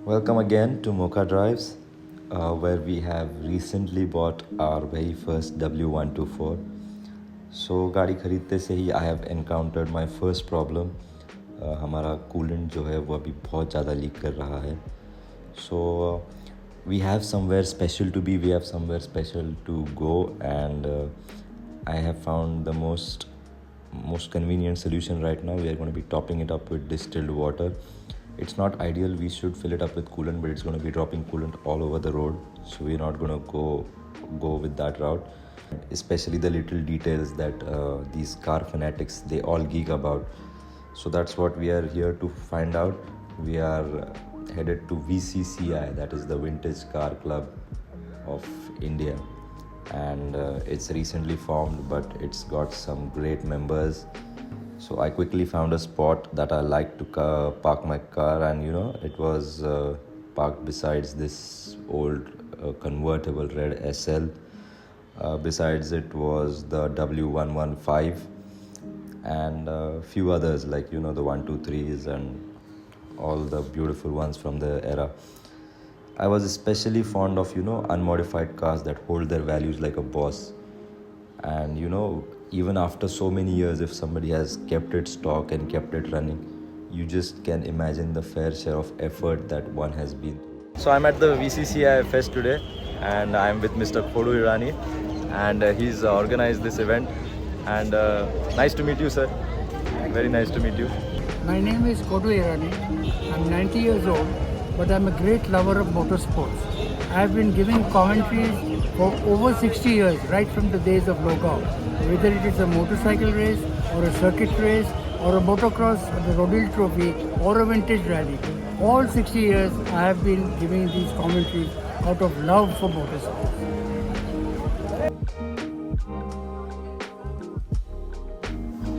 Welcome again to Mocha Drives, where we have recently bought our very first W124. So गाड़ी खरीदते से ही I have encountered my first problem. हमारा coolant जो है वो अभी बहुत ज़्यादा लीक कर रहा है. So we have somewhere special to be, we have somewhere special to go, and I have found the most convenient solution right now. We are going to be topping it up with distilled water. It's not ideal, we should fill it up with coolant, but it's going to be dropping coolant all over the road, so we're not going to go with that route. Especially the little details that these car fanatics, they all geek about. So that's what we are here to find out. We are headed to VCCI, that is the Vintage Car Club of India, and it's recently formed, but it's got some great members. So I quickly found a spot that I like to park my car, and it was parked besides this old convertible red SL. Besides it was the W115 and a few others like the 123s and all the beautiful ones from the era. I was especially fond of unmodified cars that hold their values like a boss. And even after so many years, if somebody has kept it stock and kept it running, you just can imagine the fair share of effort that one has been. So I'm at the VCCI Fest today, and I'm with Mr. Khodu Irani, and he's organized this event. And nice to meet you, sir. Very nice to meet you. My name is Khodu Irani. I'm 90 years old, but I'm a great lover of motorsports. I've been giving commentaries for over 60 years, right from the days of Logao. Whether it is a motorcycle race, or a circuit race, or a motocross, or the Rodil Trophy, or a vintage rally. All 60 years I have been giving these commentaries out of love for motorsports.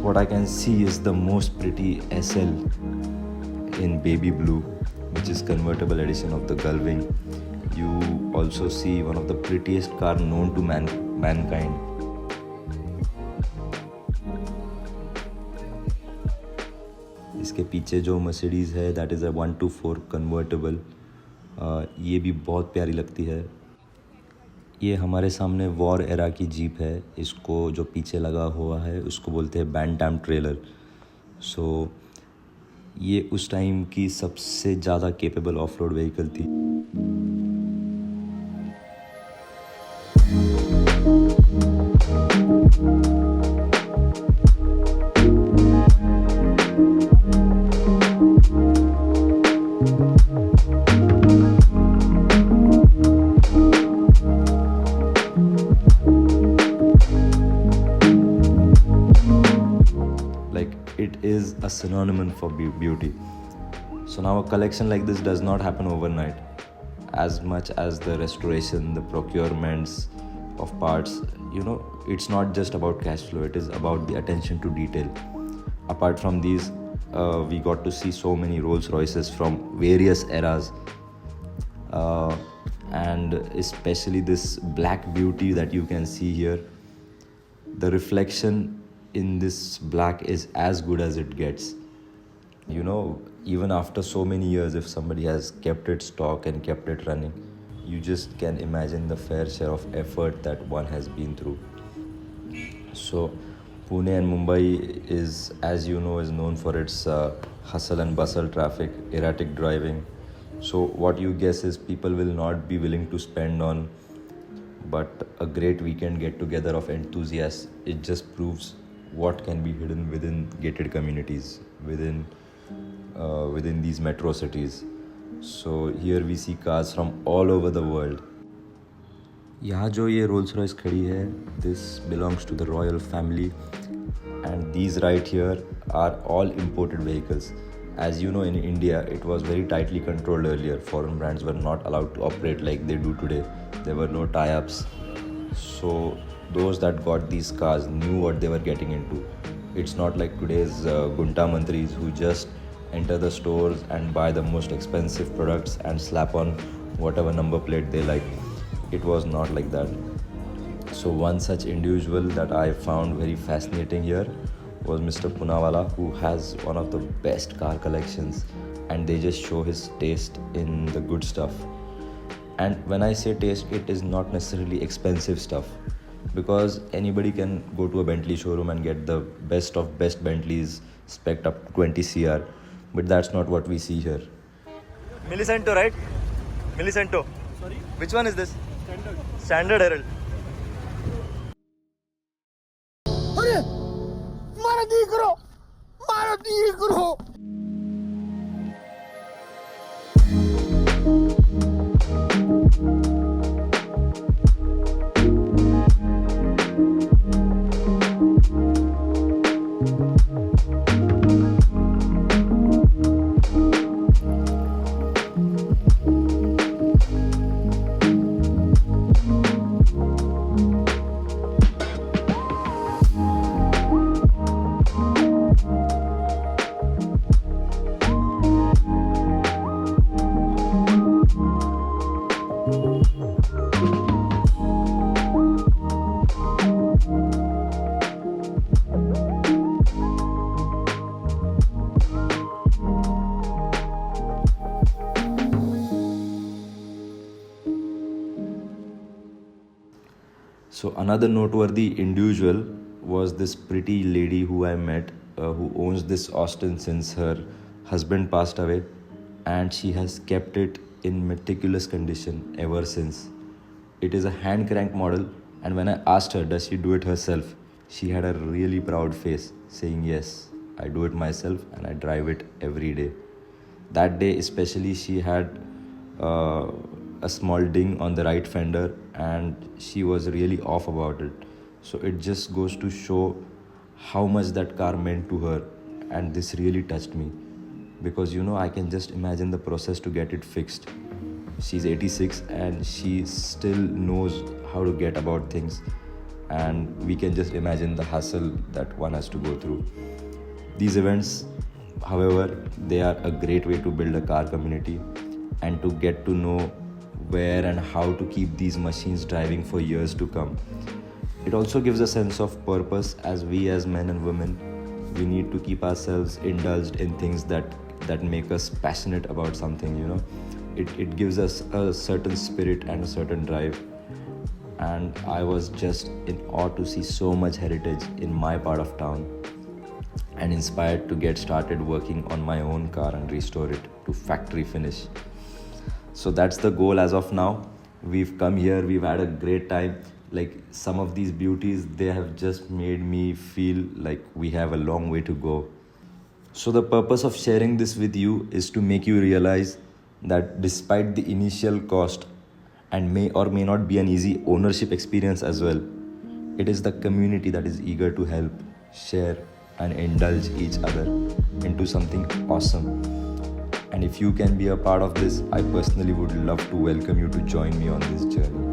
What I can see is the most pretty SL in baby blue, which is convertible edition of the Gullwing. You also see one of the prettiest car known to mankind. इसके पीछे जो Mercedes है, that is a 124 convertible. ये भी बहुत प्यारी लगती है. ये हमारे सामने वॉर एरा की जीप है. इसको जो पीछे लगा हुआ है उसको बोलते हैं बैंटम ट्रेलर. सो ये उस टाइम की सबसे ज़्यादा केपेबल ऑफ रोड व्हीकल थी. It is a synonym for beauty. So now a collection like this does not happen overnight. As much as the restoration, the procurements of parts, it's not just about cash flow, it is about the attention to detail. Apart from these, we got to see so many Rolls Royces from various eras, and especially this black beauty that you can see here. The reflection in this black is as good as it gets. Even after so many years, if somebody has kept it stock and kept it running, you just can imagine the fair share of effort that one has been through. So Pune and Mumbai is, as you know, is known for its hustle and bustle traffic, erratic driving. So what you guess is people will not be willing to spend on, but a great weekend get together of enthusiasts. It just proves what can be hidden within gated communities, within these metro cities. So here we see cars from all over the world. यहाँ जो ये Rolls Royce खड़ी है, this belongs to the royal family, and these right here are all imported vehicles. As you know, in India, it was very tightly controlled earlier. Foreign brands were not allowed to operate like they do today. There were no tie-ups. So those that got these cars knew what they were getting into. It's not like today's Gunta Mantris who just enter the stores and buy the most expensive products and slap on whatever number plate they like. It was not like that. So one such individual that I found very fascinating here was Mr. Poonawalla, who has one of the best car collections and they just show his taste in the good stuff. And when I say taste, it is not necessarily expensive stuff, because anybody can go to a Bentley showroom and get the best of best Bentleys spec'd up to 20 cr, but that's not what we see here. Millicento, right? Millicento. Sorry? Which one is this? Standard. Standard Herald. अरे मारा दीकरो मारा दीकरो So another noteworthy individual was this pretty lady who I met, who owns this Austin since her husband passed away, and she has kept it in meticulous condition ever since. It is a hand crank model, and when I asked her does she do it herself, she had a really proud face saying, yes, I do it myself and I drive it every day. That day especially, she had a small ding on the right fender and she was really off about it. So it just goes to show how much that car meant to her, and this really touched me, because I can just imagine the process to get it fixed. She's 86 and she still knows how to get about things, and we can just imagine the hassle that one has to go through. These events, however, they are a great way to build a car community and to get to know where and how to keep these machines driving for years to come. It also gives a sense of purpose, as we as men and women, we need to keep ourselves indulged in things that make us passionate about something. It gives us a certain spirit and a certain drive, and I was just in awe to see so much heritage in my part of town, and inspired to get started working on my own car and restore it to factory finish. So that's the goal as of now. We've come here, we've had a great time. Like, some of these beauties, they have just made me feel like we have a long way to go. So the purpose of sharing this with you is to make you realize that despite the initial cost, and may or may not be an easy ownership experience as well, it is the community that is eager to help, share and indulge each other into something awesome. And if you can be a part of this, I personally would love to welcome you to join me on this journey.